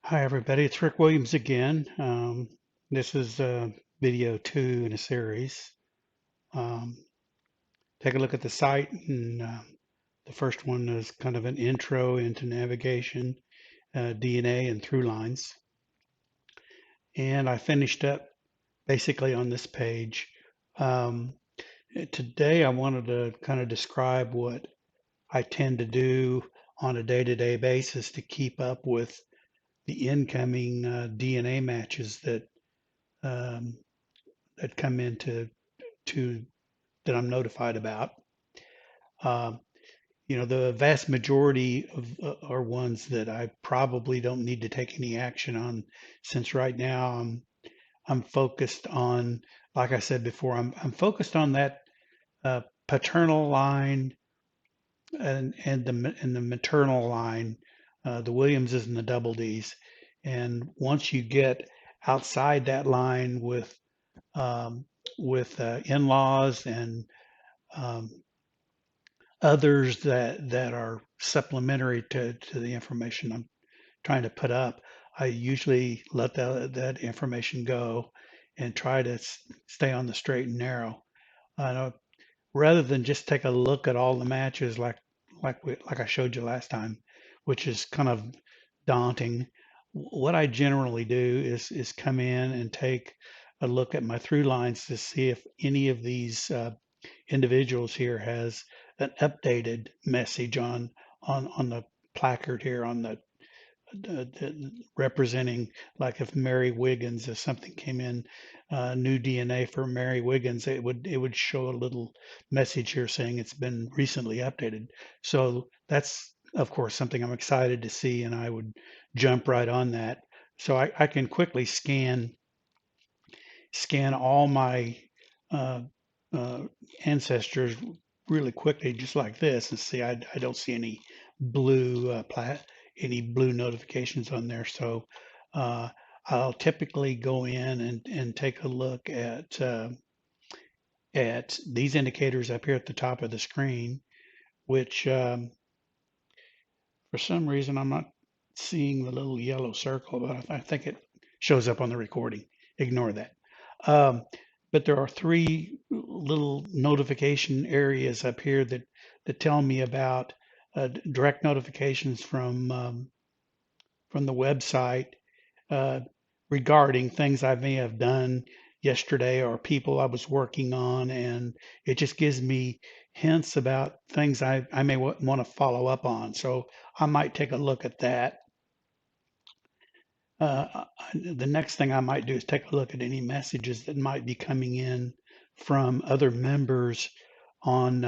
Hi, everybody. It's Rick Williams again. This is video 2 in a series. Um, Take a look at the site, and the first one is kind of an intro into navigation, DNA, and through lines. And I finished up basically on this page. Um, Today, I wanted to kind of describe what I tend to do on a day-to-day basis to keep up with the incoming DNA matches um, that come into to that I'm notified about. Um, the vast majority of are ones that I probably don't need to take any action on, since right now I'm focused on, like I said before, I'm focused on that paternal line and the maternal line, the Williamses and the Doubledees. And once you get outside that line um, with in-laws and um, others that are supplementary to the information I'm trying to put up, I usually let that information go and try to stay on the straight and narrow. Uh, Rather than just take a look at all the matches like I showed you last time, which is kind of daunting. What I generally do is come in and take a look at my through lines to see if any of these individuals here has an updated message on the placard here on representing, like if Mary Wiggins, if something came in, new DNA for Mary Wiggins, it would show a little message here saying it's been recently updated. So that's of course something I'm excited to see, and I would jump right on that. So I can quickly scan all my uh, uh, ancestors really quickly, just like this, and see I don't see any blue any blue notifications on there. So uh, I'll typically go in and take a look at these indicators up here at the top of the screen, which for some reason I'm not seeing the little yellow circle, but I think it shows up on the recording. Ignore that. Um, but there are three little notification areas up here that tell me about direct notifications from the website uh, regarding things I may have done yesterday or people I was working on, and it just gives me hints about things I may want to follow up on. So I might take a look at that. The next thing I might do is take a look at any messages that might be coming in from other members on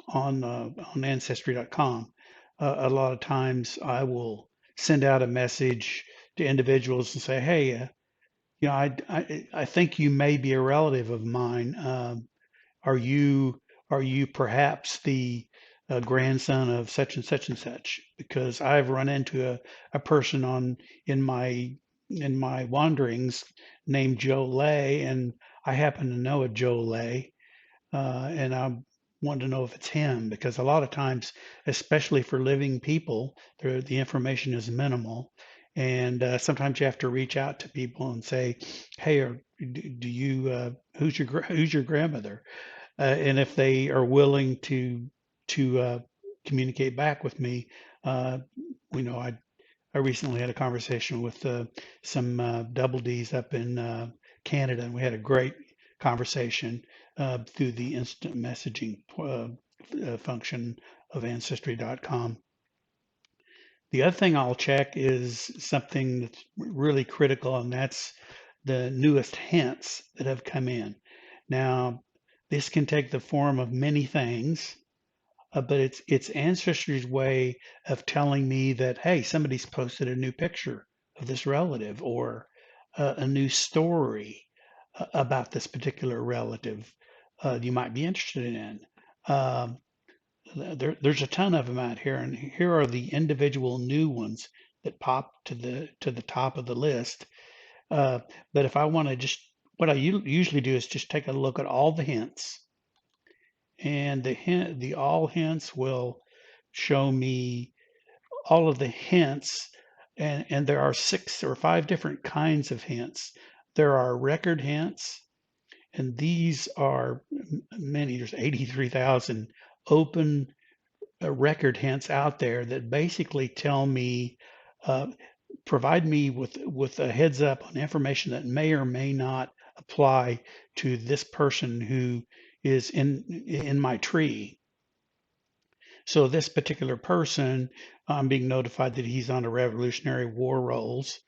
on Ancestry.com. A lot of times I will send out a message to individuals and say, "Hey, I think you may be a relative of mine. Are you are you perhaps the grandson of such and such and such?" Because I've run into a person in my wanderings named Joe Lay, and I happen to know a Joe Lay, and I want to know if it's him, because a lot of times, especially for living people, the information is minimal. And sometimes you have to reach out to people and say, "Hey, do you who's your grandmother?" And if they are willing to communicate back with me, uh, I recently had a conversation with some double D's up in Canada, and we had a great conversation through the instant messaging function of Ancestry.com. The other thing I'll check is something that's really critical, and that's the newest hints that have come in. Now, this can take the form of many things, but it's Ancestry's way of telling me that, hey, somebody's posted a new picture of this relative, or a new story about this particular relative you might be interested in. Um, there's a ton of them out here, and here are the individual new ones that pop to the top of the list. Uh, but if I want to just, what I usually do is just take a look at all the hints, and the all hints will show me all of the hints And there are 6 or 5 different kinds of hints. There are record hints, and these are many. There's 83,000 open record hints out there that basically tell me, uh, provide me with a heads up on information that may or may not apply to this person who is in my tree. So this particular person, I'm being notified that he's on a Revolutionary War rolls.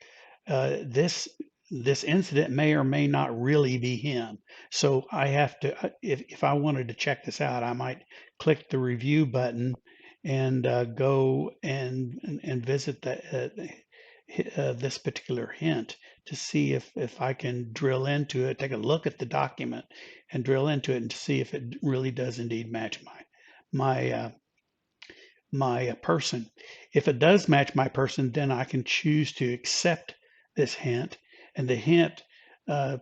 This incident may or may not really be him. So I have to, if I wanted to check this out, I might click the review button and go and visit this particular hint to see if I can drill into it, take a look at the document and drill into it and see if it really does indeed match my my person. If it does match my person, then I can choose to accept this hint, and the hint uh,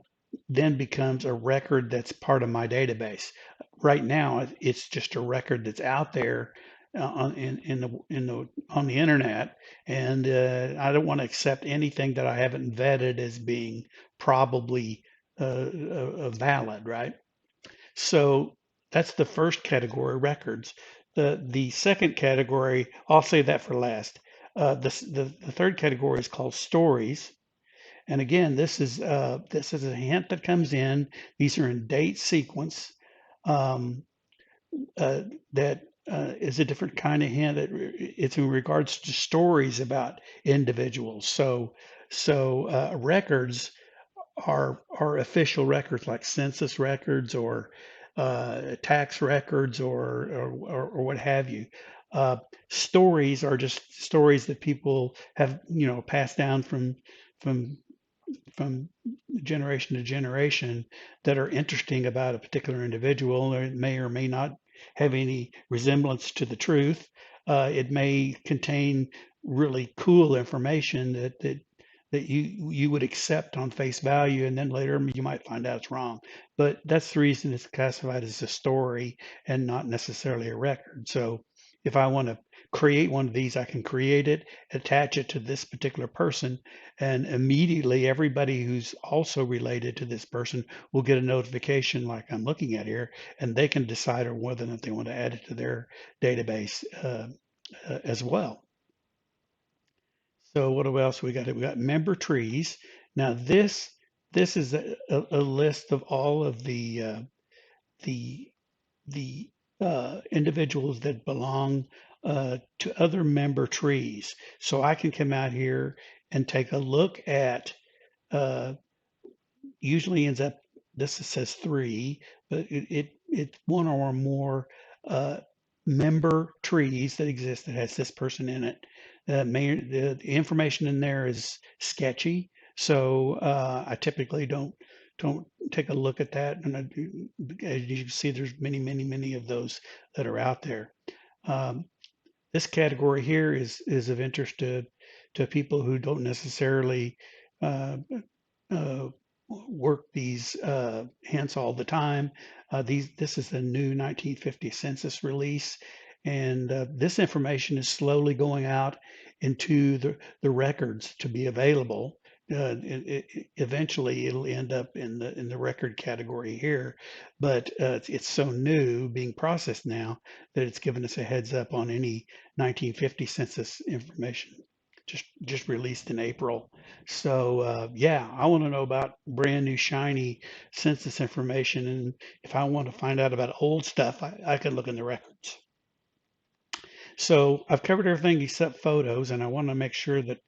then becomes a record that's part of my database. Right now, it's just a record that's out there on the internet, and I don't want to accept anything that I haven't vetted as being probably valid, right? So that's the first category, records. The second category, I'll save that for last. The third category is called stories. And again, this is a hint that comes in. These are in date sequence. Um, that is a different kind of hint. It's in regards to stories about individuals. So records are official records like census records or tax records or what have you. Uh, Stories are just stories that people have passed down from from generation to generation that are interesting about a particular individual, or it may or may not have any resemblance to the truth. It may contain really cool information that you would accept on face value, and then later you might find out it's wrong. But that's the reason it's classified as a story and not necessarily a record. So if I want to create one of these, I can create it, attach it to this particular person, and immediately everybody who's also related to this person will get a notification like I'm looking at here, and they can decide on whether or not they want to add it to their database as well. So what else we got? We got member trees. Now this is a list of all of the individuals that belong to other member trees. So I can come out here and take a look at, uh, usually ends up, this says 3, but it's one or more uh, member trees that exist that has this person in it. The information in there is sketchy, so I typically don't take a look at that. And as you can see, there's many of those that are out there. Um, this category here is of interest to people who don't necessarily uh, uh, work these hints all the time. This is the new 1950 census release, and this information is slowly going out into the records to be available. Eventually, it'll end up in the record category here, but it's so new, being processed now, that it's given us a heads up on any 1950 census information just released in April. So yeah, I want to know about brand new shiny census information, and if I want to find out about old stuff, I could look in the records. So I've covered everything except photos, and I want to make sure that